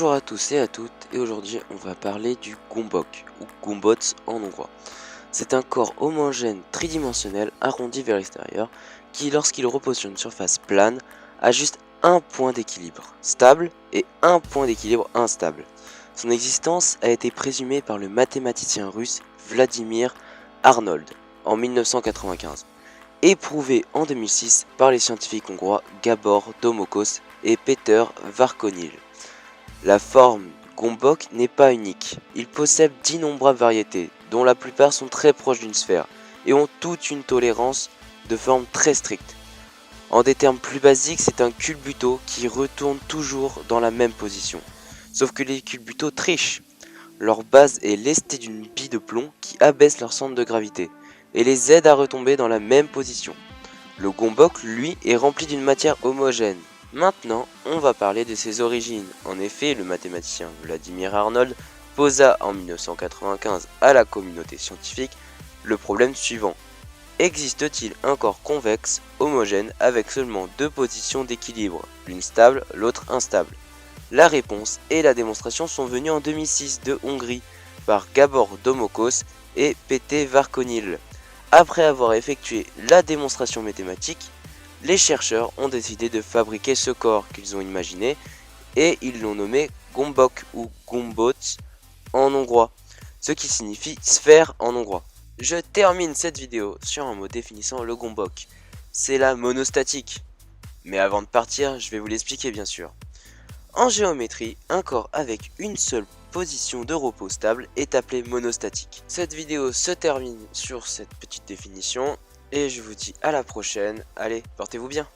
Bonjour à tous et à toutes, et aujourd'hui on va parler du Gombok, ou Gombots en hongrois. C'est un corps homogène tridimensionnel arrondi vers l'extérieur qui, lorsqu'il repose sur une surface plane, a juste un point d'équilibre stable et un point d'équilibre instable. Son existence a été présumée par le mathématicien russe Vladimir Arnold en 1995, et prouvée en 2006 par les scientifiques hongrois Gabor Domokos et Péter Várkonyi. La forme Gombok n'est pas unique, il possède d'innombrables variétés, dont la plupart sont très proches d'une sphère, et ont toute une tolérance de forme très stricte. En des termes plus basiques, c'est un culbuto qui retourne toujours dans la même position. Sauf que les culbutos trichent. Leur base est lestée d'une bille de plomb qui abaisse leur centre de gravité, et les aide à retomber dans la même position. Le Gombok, lui, est rempli d'une matière homogène. Maintenant, on va parler de ses origines. En effet, le mathématicien Vladimir Arnold posa en 1995 à la communauté scientifique le problème suivant. Existe-t-il un corps convexe, homogène, avec seulement deux positions d'équilibre, l'une stable, l'autre instable? La réponse et la démonstration sont venues en 2006 de Hongrie par Gabor Domokos et Péter Várkonyi. Après avoir effectué la démonstration mathématique, les chercheurs ont décidé de fabriquer ce corps qu'ils ont imaginé et ils l'ont nommé Gombok ou Gombots en hongrois, ce qui signifie sphère en hongrois. Je termine cette vidéo sur un mot définissant le Gombok. C'est la monostatique. Mais avant de partir, je vais vous l'expliquer bien sûr. En géométrie, un corps avec une seule position de repos stable est appelé monostatique. Cette vidéo se termine sur cette petite définition et je vous dis à la prochaine. Allez, portez-vous bien.